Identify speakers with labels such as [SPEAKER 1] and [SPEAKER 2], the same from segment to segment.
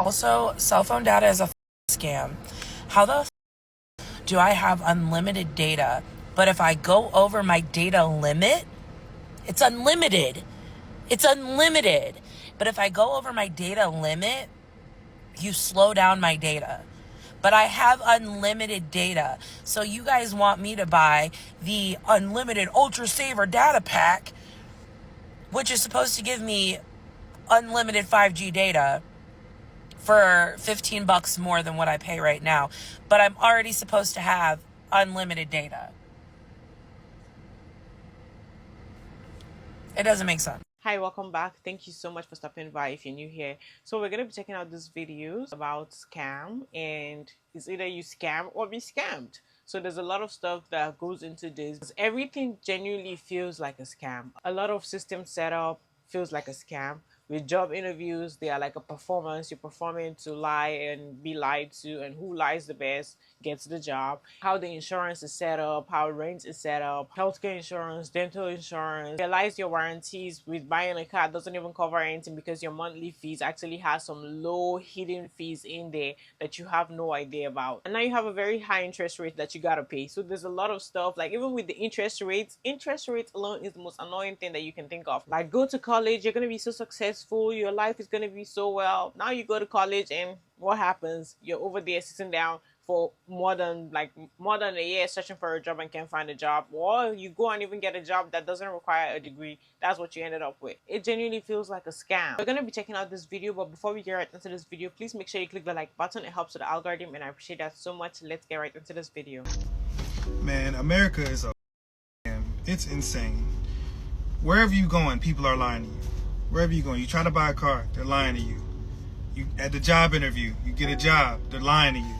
[SPEAKER 1] Also, cell phone data is a scam. How the do I have unlimited data, but if I go over my data limit, it's unlimited. It's unlimited. But if I go over my data limit, you slow down my data. But I have unlimited data. So you guys want me to buy the unlimited Ultra Saver data pack, which is supposed to give me unlimited 5G data for $15 more than what I pay right now. But I'm already supposed to have unlimited data. It doesn't make sense.
[SPEAKER 2] Hi, welcome back. Thank you so much for stopping by if you're new here. So we're going to be checking out this videos about scam, and it's either you scam or be scammed. So there's a lot of stuff that goes into this. Everything genuinely feels like a scam. A lot of system setup feels like a scam. With job interviews, they are like a performance. You're performing to lie and be lied to, and who lies the best gets the job. How the insurance is set up, how rent is set up, healthcare insurance, dental insurance. Realize your warranties with buying a car doesn't even cover anything because your monthly fees actually has some low hidden fees in there that you have no idea about. And now you have a very high interest rate that you gotta pay. So there's a lot of stuff, like even with the interest rates alone is the most annoying thing that you can think of. Like, go to college, you're gonna be so successful, your life is gonna be so well. Now you go to college and what happens? You're over there sitting down for more than a year searching for a job and can't find a job, or you go and even get a job that doesn't require a degree. That's what you ended up with. It genuinely feels like a scam. We're going to be checking out this video, but before we get right into this video, please make sure you click the like button. It helps with the algorithm and I appreciate that so much. Let's get right into this video.
[SPEAKER 3] Man, America is a scam. It's insane. Wherever you going, people are lying to you. Wherever you going, you try to buy a car, they're lying to you. You at the job interview, you get a job, they're lying to you.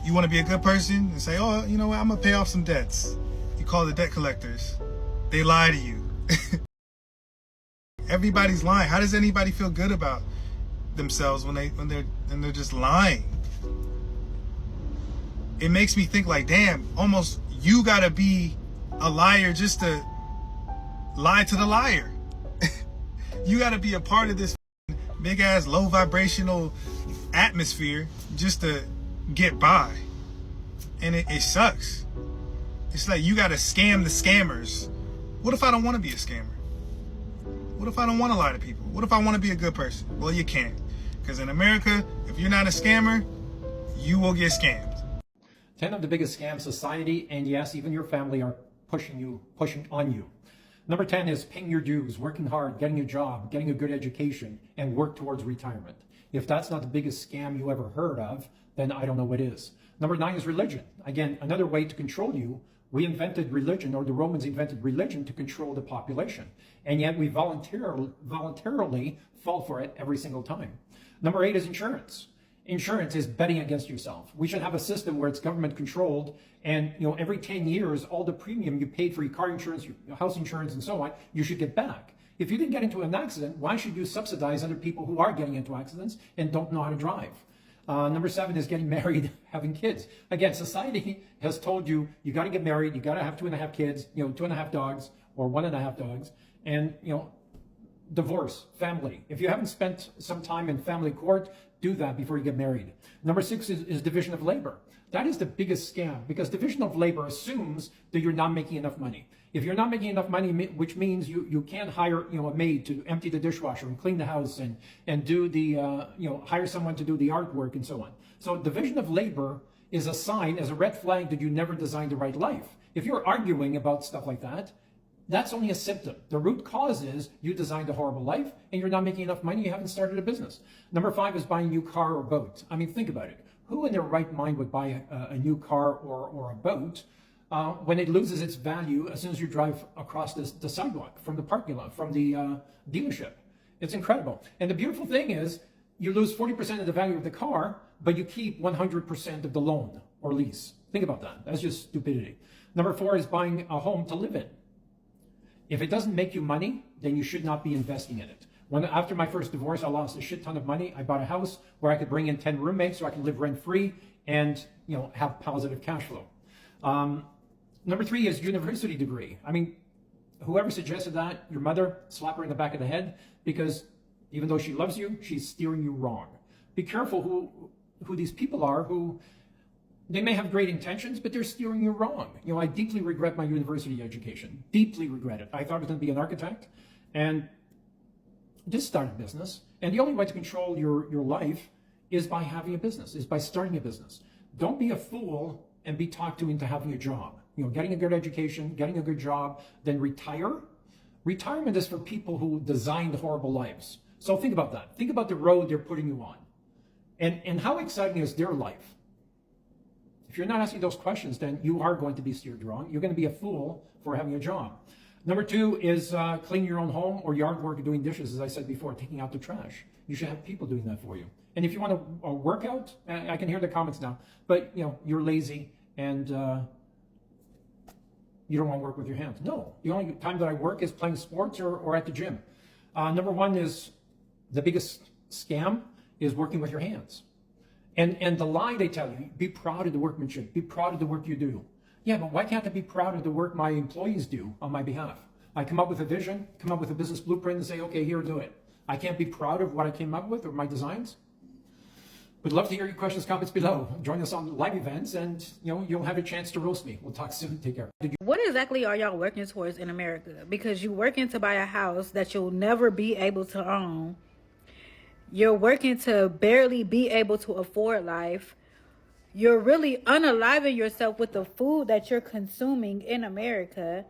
[SPEAKER 3] You want to be a good person and say, oh, you know what, I'm going to pay off some debts. You call the debt collectors. They lie to you. Everybody's lying. How does anybody feel good about themselves when they're just lying? It makes me think like, damn, almost you got to be a liar just to lie to the liar. You got to be a part of this big ass low vibrational atmosphere just to get by. And it sucks. It's like you gotta scam the scammers. What if I don't want to be a scammer? What if I don't want to lie to people? What if I want to be a good person? Well, you can't, because in America, if you're not a scammer, you will get scammed.
[SPEAKER 4] 10 of the biggest scams society, and yes, even your family, are pushing on you. Number 10 is paying your dues, working hard, getting a job, getting a good education, and work towards retirement. If that's not the biggest scam you ever heard of, then I don't know what is. Number 9 is religion. Again, another way to control you. We invented religion, or the Romans invented religion to control the population. And yet we voluntarily fall for it every single time. Number 8 is insurance. Insurance is betting against yourself. We should have a system where it's government controlled, and every 10 years, all the premium you paid for your car insurance, your house insurance, and so on, you should get back. If you didn't get into an accident, why should you subsidize other people who are getting into accidents and don't know how to drive? Number 7 is getting married, having kids. Again, society has told you, you got to get married, you got to have 2.5 kids, 2.5 dogs, or 1.5 dogs, and, divorce, family. If you haven't spent some time in family court, do that before you get married. Number 6 is division of labor. That is the biggest scam, because division of labor assumes that you're not making enough money. If you're not making enough money, which means you can't hire a maid to empty the dishwasher and clean the house and do the hire someone to do the artwork and so on. So division of labor is a sign, as a red flag, that you never designed the right life. If you're arguing about stuff like that, that's only a symptom. The root cause is you designed a horrible life and you're not making enough money, you haven't started a business. Number 5 is buying a new car or boat. I mean, think about it. Who in their right mind would buy a new car or a boat when it loses its value as soon as you drive across the sidewalk, from the parking lot, from the dealership? It's incredible. And the beautiful thing is you lose 40% of the value of the car, but you keep 100% of the loan or lease. Think about that. That's just stupidity. Number 4 is buying a home to live in. If it doesn't make you money, then you should not be investing in it. After my first divorce, I lost a shit ton of money. I bought a house where I could bring in 10 roommates so I could live rent-free and have positive cash flow. Number 3 is university degree. I mean, whoever suggested that, your mother, slap her in the back of the head, because even though she loves you, she's steering you wrong. Be careful who these people are who they may have great intentions, but they're steering you wrong. You know, I deeply regret my university education. Deeply regret it. I thought I was going to be an architect and just start a business. And the only way to control your life is by having a business, is by starting a business. Don't be a fool and be talked to into having a job. You know, getting a good education, getting a good job, then retire. Retirement is for people who designed horrible lives. So think about that. Think about the road they're putting you on. And how exciting is their life? If you're not asking those questions, then you are going to be steered wrong. You're going to be a fool for having a job. Number two is cleaning your own home or yard work, doing dishes, as I said before, taking out the trash. You should have people doing that for you. And if you want to work out, I can hear the comments now, but you know, you're lazy and you don't want to work with your hands. No, the only time that I work is playing sports or at the gym. Number one is the biggest scam is working with your hands. And the lie they tell you, be proud of the workmanship, be proud of the work you do. Yeah, but why can't I be proud of the work my employees do on my behalf? I come up with a vision, come up with a business blueprint and say, okay, here, do it. I can't be proud of what I came up with or my designs. Would love to hear your questions, comments below. Join us on live events and you know, you'll have a chance to roast me. We'll talk soon. Take care.
[SPEAKER 5] What exactly are y'all working towards in America? Because you're working to buy a house that you'll never be able to own. You're working to barely be able to afford life. You're really unaliving yourself with the food that you're consuming in America.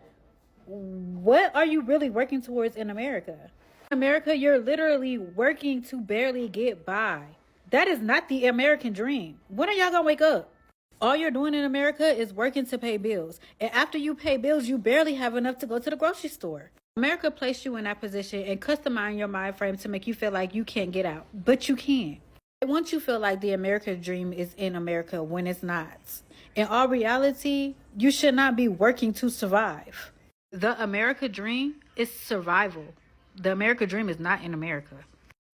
[SPEAKER 5] What are you really working towards in America? In America, you're literally working to barely get by. That is not the American dream. When are y'all gonna wake up? All you're doing in America is working to pay bills. And after you pay bills, you barely have enough to go to the grocery store. America placed you in that position and customized your mind frame to make you feel like you can't get out. But you can. Once you feel like the American dream is in America when it's not. In all reality, you should not be working to survive. The American dream is survival. The American dream is not in America.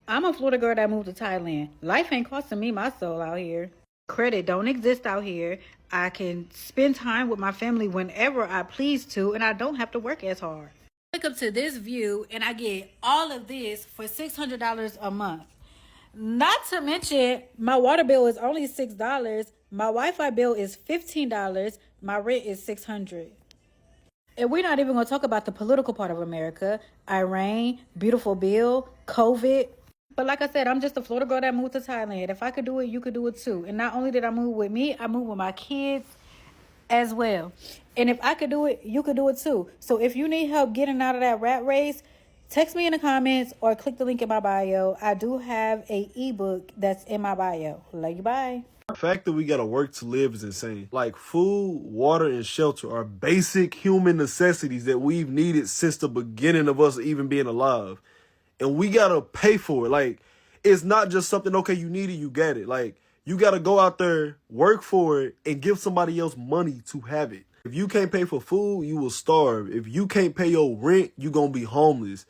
[SPEAKER 5] I'm a Florida girl that moved to Thailand. Life ain't costing me my soul out here. Credit don't exist out here. I can spend time with my family whenever I please to, and I don't have to work as hard. Click up to this view, and I get all of this for $600 a month. Not to mention, my water bill is only $6. My Wi-Fi bill is $15. My rent is $600. And we're not even going to talk about the political part of America. Iran, beautiful bill, COVID. But like I said, I'm just a Florida girl that moved to Thailand. If I could do it, you could do it too. And not only did I move with me, I moved with my kids as well. And if I could do it, you could do it too. So if you need help getting out of that rat race, text me in the comments or click the link in my bio. I do have an ebook that's in my bio. Love you, bye.
[SPEAKER 6] The fact that we gotta work to live is insane. Like, food, water, and shelter are basic human necessities that we've needed since the beginning of us even being alive. And we gotta pay for it. Like, it's not just something, okay, you need it, you get it. Like, you gotta go out there, work for it, and give somebody else money to have it. If you can't pay for food, you will starve. If you can't pay your rent, you gonna be homeless.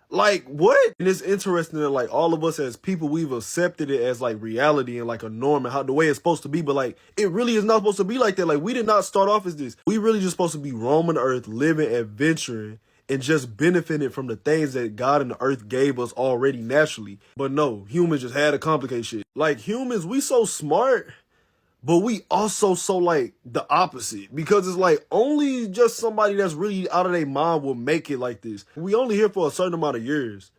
[SPEAKER 6] Like, what? And it's interesting that, like, all of us as people, we've accepted it as, like, reality and, like, a norm and how the way it's supposed to be. But, like, it really is not supposed to be like that. Like, we did not start off as this. We really just supposed to be roaming the earth, living, adventuring, and just benefiting from the things that God and the earth gave us already naturally. But no, humans just had to complicate shit. Like, humans, we so smart, but we also so, like, the opposite. Because it's like only just somebody that's really out of their mind will make it like this. We only here for a certain amount of years.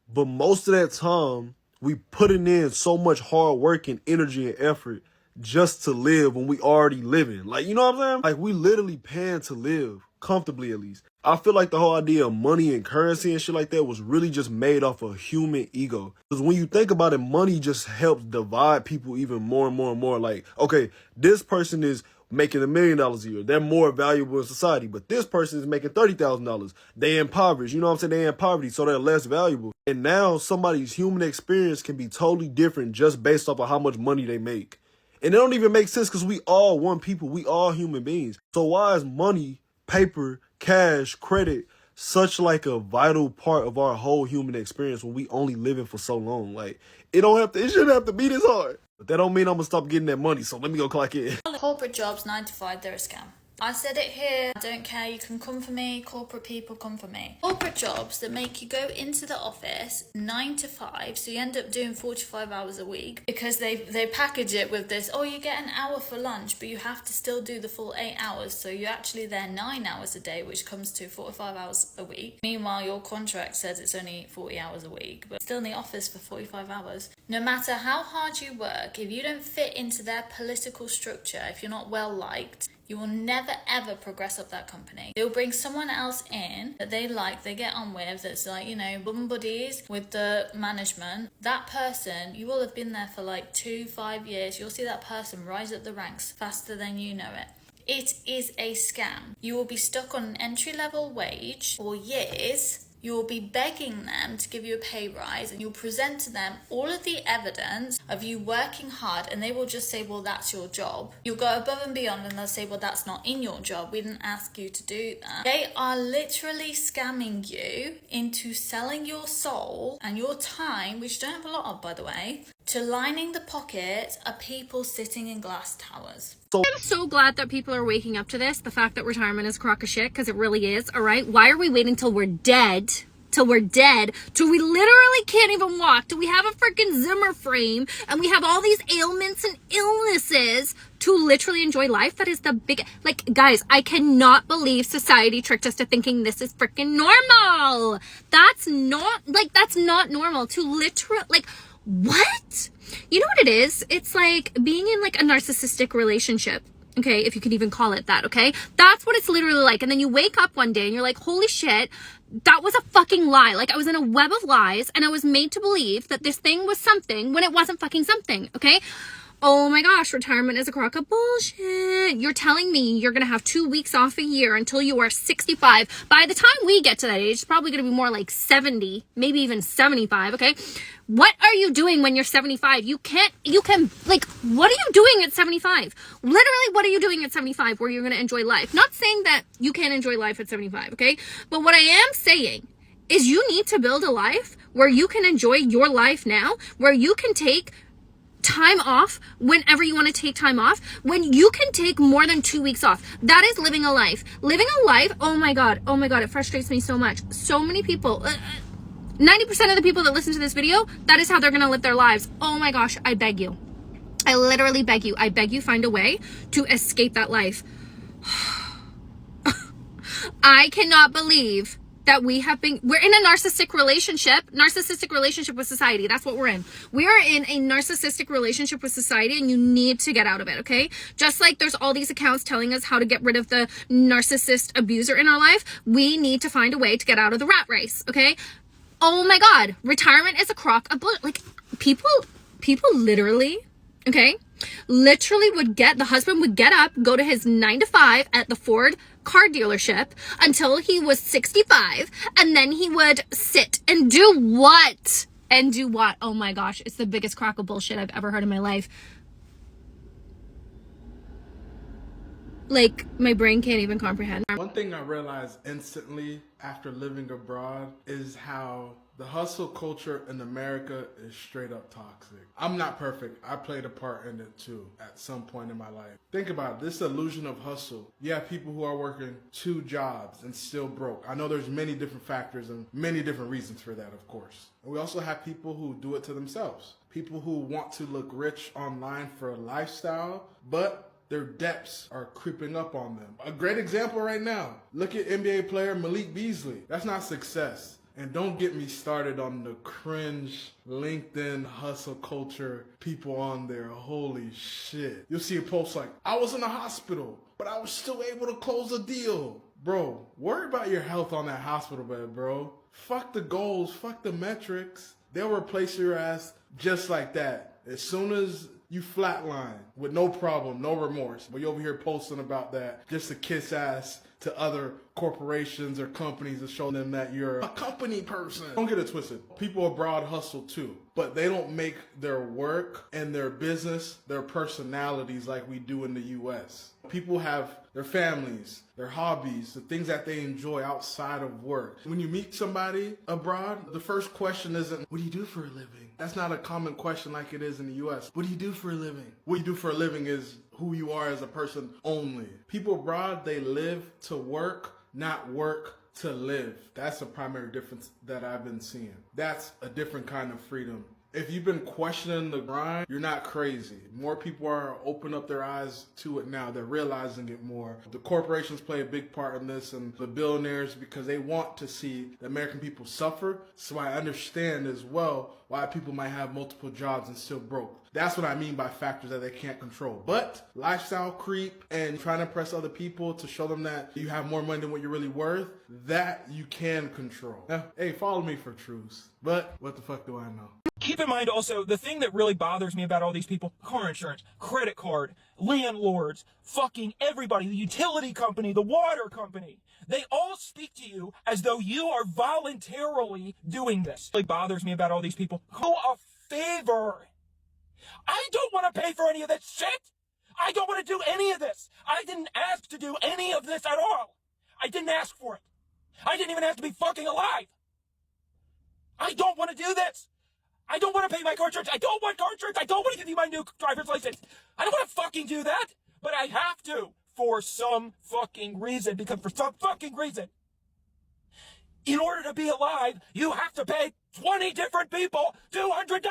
[SPEAKER 6] But most of that time, we putting in so much hard work and energy and effort just to live when we already living. Like, you know what I'm saying? Like, we literally paying to live, comfortably at least. I feel like the whole idea of money and currency and shit like that was really just made off of human ego. Because when you think about it, money just helps divide people even more and more and more. Like, okay, this person is making $1 million a year. They're more valuable in society. But this person is making $30,000. They impoverished. You know what I'm saying? They in poverty, so they're less valuable. And now somebody's human experience can be totally different just based off of how much money they make. And it don't even make sense because we all one people. We all human beings. So why is money, paper, cash, credit such like a vital part of our whole human experience when we only living for so long? Like, it shouldn't have to be this hard. But that don't mean I'm gonna stop getting that money, so let me go clock in.
[SPEAKER 7] Corporate jobs, 9 to 5, they're a scam. I said it here, I don't care, you can come for me, corporate people come for me. Corporate jobs that make you go into the office 9 to 5, so you end up doing 45 hours a week because they package it with this, oh, you get an hour for lunch, but you have to still do the full 8 hours, so you're actually there 9 hours a day, which comes to 45 hours a week. Meanwhile, your contract says it's only 40 hours a week, but still in the office for 45 hours. No matter how hard you work, if you don't fit into their political structure, if you're not well liked, you will never ever progress up that company. They'll bring someone else in that they like, they get on with, that's like, you know, bum buddies with the management. That person, you will have been there for like 2-5 years. You'll see that person rise up the ranks faster than you know it. It is a scam. You will be stuck on an entry-level wage for years. You will be begging them to give you a pay rise, and you'll present to them all of the evidence of you working hard, and they will just say, well, that's your job. You'll go above and beyond and they'll say, well, that's not in your job. We didn't ask you to do that. They are literally scamming you into selling your soul and your time, which you don't have a lot of, by the way, to lining the pockets of people sitting in glass towers.
[SPEAKER 8] I'm so glad that people are waking up to this, the fact that retirement is a crock of shit, because it really is, all right? Why are we waiting till we're dead? Till we literally can't even walk, till we have a freaking Zimmer frame, and we have all these ailments and illnesses to literally enjoy life? That is the big, like, guys, I cannot believe society tricked us to thinking this is freaking normal. That's not normal to literally, like, what? You know what it is? It's like being in like a narcissistic relationship. Okay, if you could even call it that, okay? That's what it's literally like. And then you wake up one day and you're like, holy shit, that was a fucking lie. Like, I was in a web of lies and I was made to believe that this thing was something when it wasn't fucking something, okay? Oh my gosh, retirement is a crock of bullshit. You're telling me you're going to have 2 weeks off a year until you are 65. By the time we get to that age, it's probably going to be more like 70, maybe even 75, okay? What are you doing when you're 75? You can, like, what are you doing at 75? Literally, what are you doing at 75 where you're going to enjoy life? Not saying that you can't enjoy life at 75, okay? But what I am saying is you need to build a life where you can enjoy your life now, where you can take time off whenever you want to take time off, when you can take more than 2 weeks off. That is living a life. Living a life, oh my god, it frustrates me so much. So many people, 90% of the people that listen to this video, that is how they're going to live their lives. Oh my gosh, I beg you. I literally beg you. I beg you, find a way to escape that life. I cannot believe that we're in a narcissistic relationship with society. That's what we're in. We are in a narcissistic relationship with society, and you need to get out of it, okay? Just like there's all these accounts telling us how to get rid of the narcissist abuser in our life, we need to find a way to get out of the rat race, okay? Oh my god, retirement is a crock of bullshit. Like, people literally, okay, the husband would get up, go to his 9 to 5 at the Ford car dealership until he was 65, and then he would sit and do what? Oh my gosh, it's the biggest crock of bullshit I've ever heard in my life. Like, my brain can't even comprehend.
[SPEAKER 9] One thing I realized instantly after living abroad is how the hustle culture in America is straight up toxic. I'm not perfect. I played a part in it too at some point in my life. Think about it, this illusion of hustle. You have people who are working 2 jobs and still broke. I know there's many different factors and many different reasons for that, of course. And we also have people who do it to themselves. People who want to look rich online for a lifestyle, but their debts are creeping up on them. A great example right now, look at NBA player Malik Beasley. That's not success. And don't get me started on the cringe LinkedIn hustle culture people on there. Holy shit. You'll see a post like, I was in the hospital, but I was still able to close a deal. Bro, worry about your health on that hospital bed, bro. Fuck the goals, fuck the metrics. They'll replace your ass just like that. As soon as you flatline with no problem, no remorse. But you over here posting about that just to kiss ass to other corporations or companies to show them that you're a company person. Don't get it twisted. People abroad hustle too, but they don't make their work and their business their personalities like we do in the US. People have their families, their hobbies, the things that they enjoy outside of work. When you meet somebody abroad, the first question isn't, what do you do for a living? That's not a common question like it is in the US. What do you do for a living? What you do for a living is, who you are as a person only. People abroad, they live to work, not work to live. That's the primary difference that I've been seeing. That's a different kind of freedom. If you've been questioning the grind, you're not crazy. More people are opening up their eyes to it now. They're realizing it more. The corporations play a big part in this, and the billionaires, because they want to see the American people suffer. So I understand as well why people might have multiple jobs and still broke. That's what I mean by factors that they can't control. But lifestyle creep and trying to impress other people to show them that you have more money than what you're really worth, that you can control. Now, hey, follow me for truths. But what the fuck do I know?
[SPEAKER 10] Keep in mind also, the thing that really bothers me about all these people, car insurance, credit card, landlords, fucking everybody, the utility company, the water company, they all speak to you as though you are voluntarily doing this. It really bothers me about all these people. Do a favor. I don't want to pay for any of this shit. I don't want to do any of this. I didn't ask to do any of this at all. I didn't ask for it. I didn't even have to be fucking alive. I don't want to do this. I don't want to pay my car insurance. I don't want car insurance. I don't want to give you my new driver's license. I don't want to fucking do that, but I have to for some fucking reason, because for some fucking reason, in order to be alive, you have to pay 20 different people $200.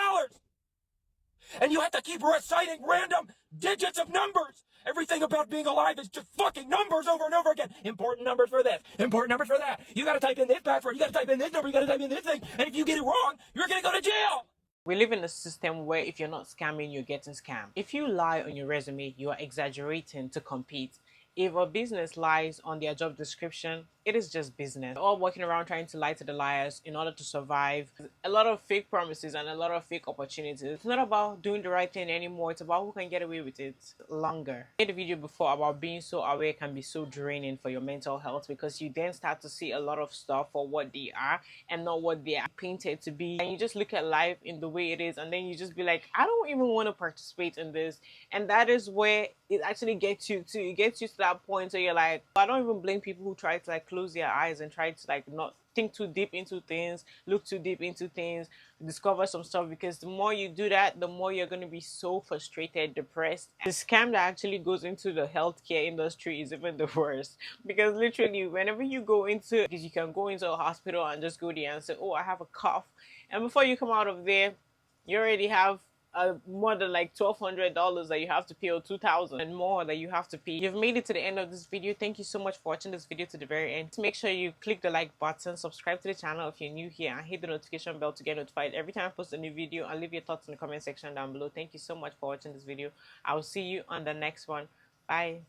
[SPEAKER 10] And you have to keep reciting random digits of numbers. Everything about being alive is just fucking numbers over and over again. Important numbers for this, important numbers for that. You gotta type in this password, you gotta type in this number, you gotta type in this thing, and if you get it wrong, you're gonna go to jail.
[SPEAKER 2] We live in a system where if you're not scamming, you're getting scammed. If you lie on your resume, you are exaggerating to compete. If a business lies on their job description, it is just business. They're all walking around trying to lie to the liars in order to survive. A lot of fake promises and a lot of fake opportunities. It's not about doing the right thing anymore. It's about who can get away with it longer. I made a video before about being so aware can be so draining for your mental health, because you then start to see a lot of stuff for what they are and not what they are painted to be. And you just look at life in the way it is, and then you just be like, I don't even want to participate in this. And that is where it actually gets you to. It gets you to that point where you're like, I don't even blame people who try to like close their eyes and try to like not think too deep into things, look too deep into things, discover some stuff, because the more you do that, the more you're going to be so frustrated, depressed. The scam that actually goes into the healthcare industry is even the worst, because literally whenever you go into, because you can go into a hospital and just go there and say, oh, I have a cough, and before you come out of there, you already have more than like $1,200 that you have to pay, or $2,000 and more that you have to pay. You've made it to the end of this video. Thank you so much for watching this video to the very end. Make sure you click the like button, subscribe to the channel if you're new here, and hit the notification bell to get notified every time I post a new video, and leave your thoughts in the comment section down below. Thank you so much for watching this video. I will see you on the next one. Bye.